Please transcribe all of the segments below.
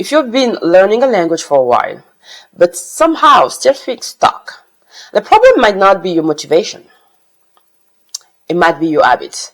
If you've been learning a language for a while, but somehow still feel stuck, the problem might not be your motivation. It might be your habits.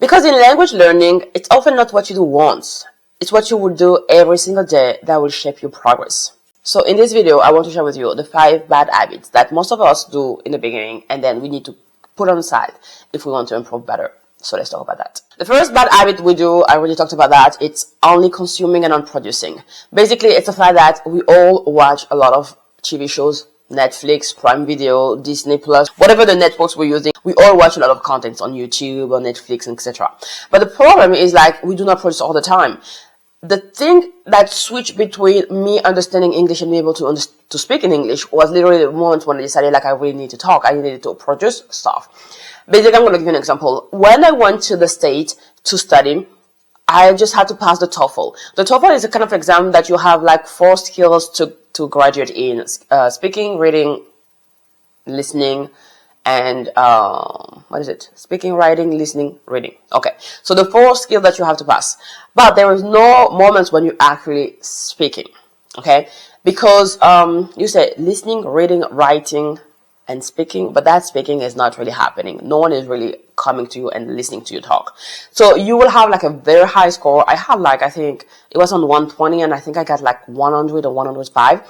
Because in language learning, it's often not what you do once. It's what you will do every single day that will shape your progress. So in this video, I want to share with you the 5 bad habits that most of us do in the beginning, and then we need to put on the side if we want to improve better. So let's talk about that. The first bad habit we do, I already talked about that, it's only consuming and not producing. Basically, it's the fact that we all watch a lot of TV shows, Netflix, Prime Video, Disney Plus, whatever the networks we're using, we all watch a lot of content on YouTube, on Netflix, etc. But the problem is we do not produce all the time. The thing that switched between me understanding English and being able to speak in English was literally the moment when I decided I really need to talk. I needed to produce stuff. Basically, I'm going to give you an example. When I went to the States to study, I just had to pass the TOEFL. The TOEFL is a kind of exam that you have 4 skills to graduate in. Speaking, reading, listening, and what is it? Speaking, writing, listening, reading. Okay, so the 4 skills that you have to pass. But there is no moments when you're actually speaking, okay? Because you say listening, reading, writing, and speaking, but that speaking is not really happening. No one is really coming to you and listening to you talk. So you will have a very high score. I had I think it was on 120, and I think I got 100 or 105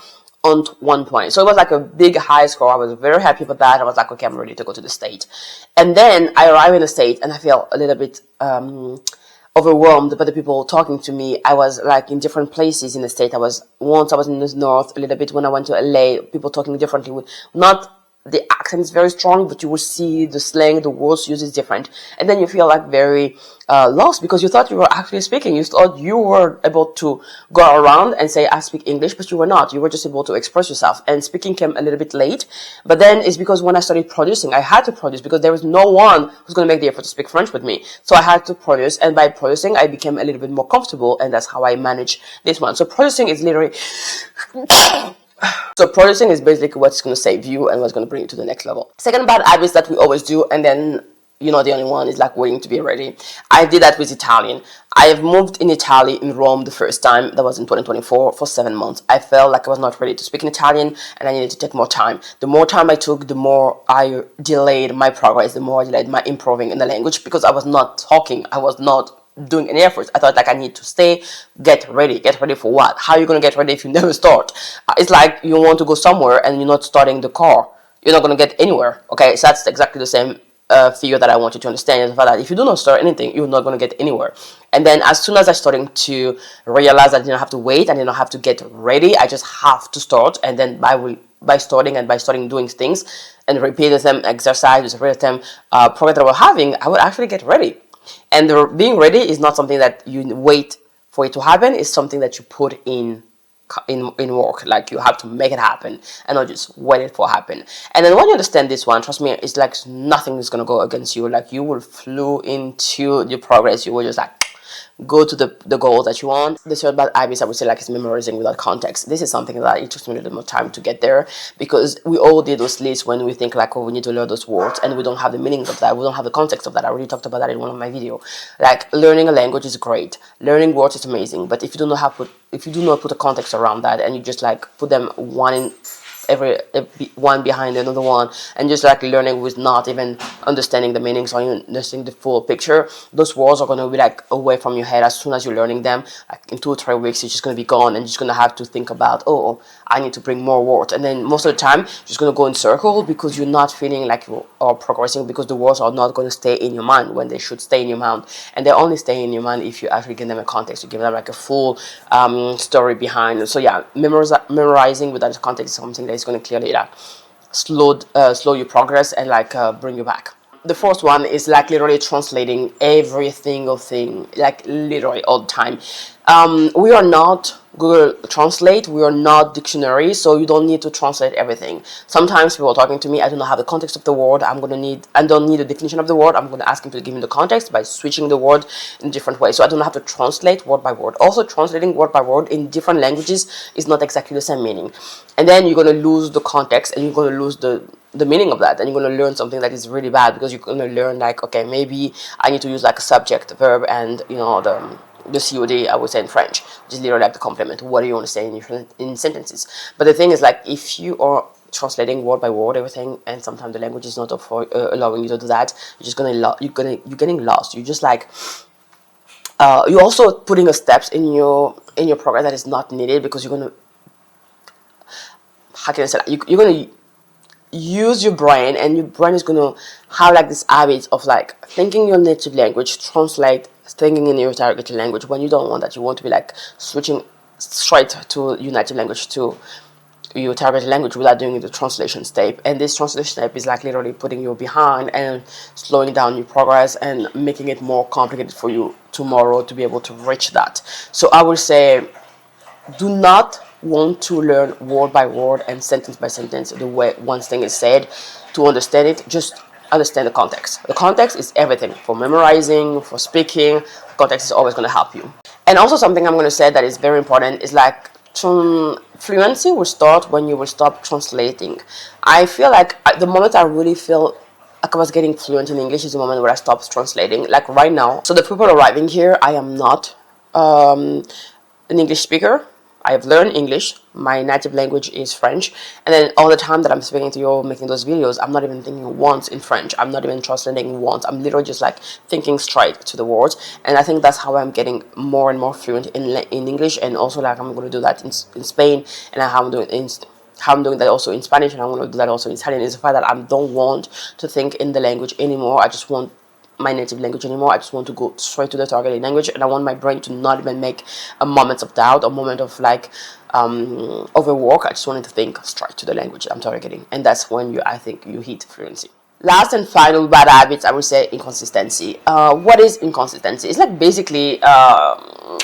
on 120. So it was a big high score. I was very happy with that. I was okay, I'm ready to go to the state. And then I arrived in the state and I felt a little bit overwhelmed by the people talking to me. I was in different places in the state. Once I was in the north a little bit. When I went to LA, people talking differently, not the accent is very strong, but you will see the slang, the words used is different. And then you feel very lost because you thought you were actually speaking. You thought you were able to go around and say, I speak English, but you were not. You were just able to express yourself. And speaking came a little bit late. But then it's because when I started producing, I had to produce because there was no one who's going to make the effort to speak French with me. So I had to produce. And by producing, I became a little bit more comfortable. And that's how I manage this one. So producing is literally... So producing is basically what's going to save you and what's going to bring you to the next level. Second bad habit that we always do, and then the only one is waiting to be ready. I did that with Italian. I have moved in Italy, in Rome, the first time. That was in 2024 for 7 months. I felt I was not ready to speak in Italian, and I needed to take more time. The more time I took, the more I delayed my progress, the more I delayed my improving in the language because I was not talking. I was not doing any efforts. I thought I need to stay, get ready. Get ready for what? How are you going to get ready if you never start? It's you want to go somewhere and you're not starting the car. You're not going to get anywhere. Okay, so that's exactly the same figure that I want you to understand is the fact that if you do not start anything, you're not going to get anywhere. And then as soon as I started to realize that I didn't have to wait, I didn't have to get ready, I just have to start. And then by starting doing things and repeating them, exercises, repeating them, progress that I was having, I would actually get ready. And being ready is not something that you wait for it to happen. It's something that you put in work. You have to make it happen and not just wait it for happen. And then when you understand this one, trust me, it's nothing is going to go against you. You will flow into your progress. You will just go to the goal that you want. The third bad habit I would say is memorizing without context. This is something that it took me a little more time to get there because we all did those lists when we think oh, we need to learn those words and we don't have the meaning of that. We don't have the context of that. I already talked about that in one of my videos. Learning a language is great. Learning words is amazing. But if you do not put a context around that and you just put them every one behind another one and just learning with not even understanding the meanings or even understanding the full picture, those words are going to be away from your head as soon as you're learning them. In 2 or 3 weeks it's just going to be gone and you're just going to have to think about, oh, I need to bring more words. And then most of the time you're just going to go in circle because you're not feeling you are progressing because the words are not going to stay in your mind when they should stay in your mind. And they only stay in your mind if you actually give them a context, you give them a full story behind. So yeah, memorizing without context is something that is going to clearly slow your progress and bring you back. The first one is literally translating every single thing, literally all the time. We are not Google Translate, we are not dictionary, so you don't need to translate everything. Sometimes people are talking to me, I do not have the context of the word, I don't need the definition of the word, I'm going to ask him to give me the context by switching the word in different ways. So I don't have to translate word by word. Also, translating word by word in different languages is not exactly the same meaning. And then you're going to lose the context and you're going to lose the meaning of that, and you're going to learn something that is really bad because you're going to learn okay, maybe I need to use a subject, verb, and the the COD, I would say in French, which is literally like the complement. What do you want to say in sentences? But the thing is, like, if you are translating word by word everything, and sometimes the language is not allowing you to do that, you're just you're getting lost. You just like you're also putting a steps in your progress that is not needed, because you're gonna, how can I say that? You're gonna use your brain, and your brain is gonna have like this habit of like thinking your native language, translate thinking in your target language, when you don't want that. You want to be like switching straight to your native language to your target language without doing the translation step. And this translation step is like literally putting you behind and slowing down your progress and making it more complicated for you tomorrow to be able to reach that. So I would say, do not want to learn word by word and sentence by sentence the way one thing is said to understand it. Just understand the context. The context is everything. For memorizing, for speaking, context is always going to help you. And also something I'm going to say that is very important is like, fluency will start when you will stop translating. I feel like the moment I really feel like I was getting fluent in English is the moment where I stopped translating. Like right now. So the people arriving here, I am not an English speaker. I have learned English. My native language is French. And then all the time that I'm speaking to you, making those videos, I'm not even thinking once in French. I'm not even translating once. I'm literally just like thinking straight to the words. And I think that's how I'm getting more and more fluent in English. And also like I'm going to do that in Spain. And how I'm doing that also in Spanish. And I'm going to do that also in Italian. Is the fact that I don't want to think in the language anymore. I just want my native language anymore. I just want to go straight to the targeted language, and I want my brain to not even make a moment of doubt, a moment of like overwork. I just wanted to think straight to the language I'm targeting, and that's when I think you hit fluency. Last and final bad habits, I would say inconsistency. What is inconsistency? It's like basically the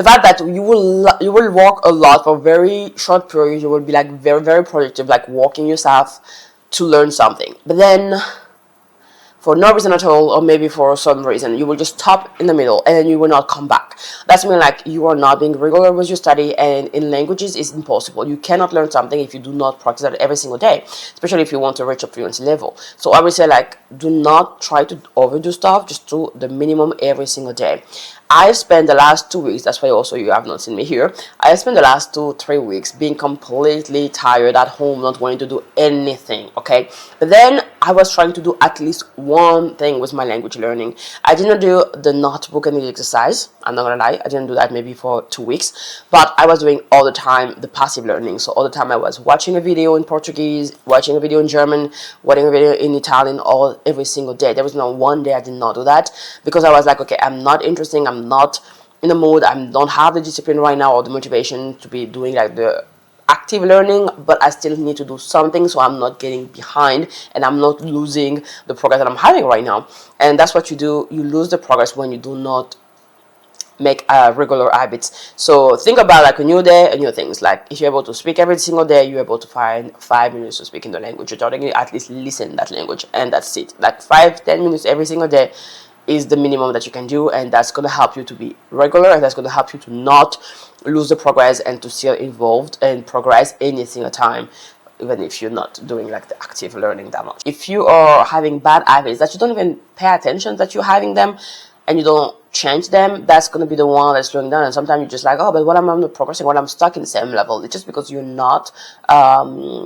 fact that you will work a lot for very short periods. You will be like very, very productive, like working yourself to learn something, but then for no reason at all, or maybe for some reason, you will just stop in the middle and then you will not come back. That's mean like you are not being regular with your study, and in languages it's impossible. You cannot learn something if you do not practice it every single day, especially if you want to reach a fluency level. So I would say like, do not try to overdo stuff, just do the minimum every single day. I've spent the last 2 weeks, that's why also you have not seen me here, I spent the last 2-3 weeks being completely tired at home, not wanting to do anything, okay? But then I was trying to do at least one thing with my language learning. I didn't do the notebook and the exercise, I'm not gonna lie, I didn't do that maybe for 2 weeks, but I was doing all the time the passive learning. So all the time I was watching a video in Portuguese, watching a video in German, watching a video in Italian, every single day. There was not one day I did not do that, because I was like, okay, I'm not interesting, I'm not in the mood, I don't have the discipline right now or the motivation to be doing like the active learning, but I still need to do something so I'm not getting behind and I'm not losing the progress that I'm having right now. And that's what you do. You lose the progress when you do not make regular habits. So think about like a new day, a new things. Like if you're able to speak every single day, you're able to find 5 minutes to speak in the language you're talking, at least listen that language, and that's it. Like 5-10 minutes every single day is the minimum that you can do, and that's going to help you to be regular, and that's going to help you to not lose the progress and to still involved and progress any single time, even if you're not doing like the active learning that much. If you are having bad habits that you don't even pay attention that you're having them and you don't change them, that's going to be the one that's slowing down. And sometimes you're just like, oh, but what I'm not progressing, what I'm stuck in the same level. It's just because you're not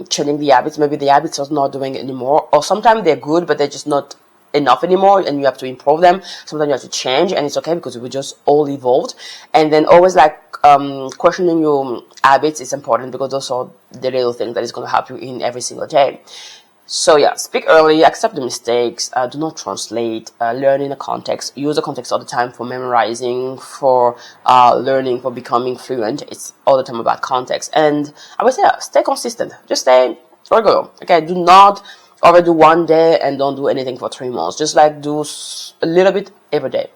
changing the habits. Maybe the habits are not doing it anymore, or sometimes they're good but they're just not enough anymore, and you have to improve them. Sometimes you have to change, and it's okay, because we just all evolved. And then always like questioning your habits is important, because those are the little things that is going to help you in every single day. So yeah, speak early, accept the mistakes, do not translate, learn in a context, use the context all the time for memorizing, for learning, for becoming fluent. It's all the time about context. And I would say, stay consistent, just stay regular, okay? Do not overdo one day and don't do anything for 3 months. Just like do a little bit every day,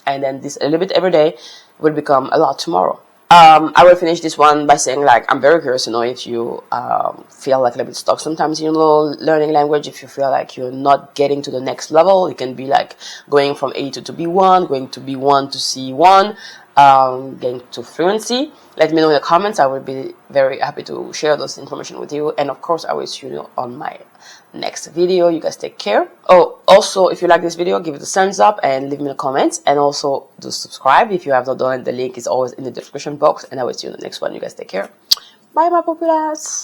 and then this a little bit every day will become a lot tomorrow. I will finish this one by saying, like, I'm very curious to know if you feel like a little bit stuck sometimes in your learning language. If you feel like you're not getting to the next level, it can be like going from A to B1, going to B1 to C1. getting to fluency. Let me know in the comments. I will be very happy to share those information with you. And of course, I will see you on my next video. You guys take care. Oh, also, if you like this video, give it a thumbs up and leave me a comment. And also, do subscribe if you have not done it. The link is always in the description box. And I will see you in the next one. You guys take care. Bye, my populace.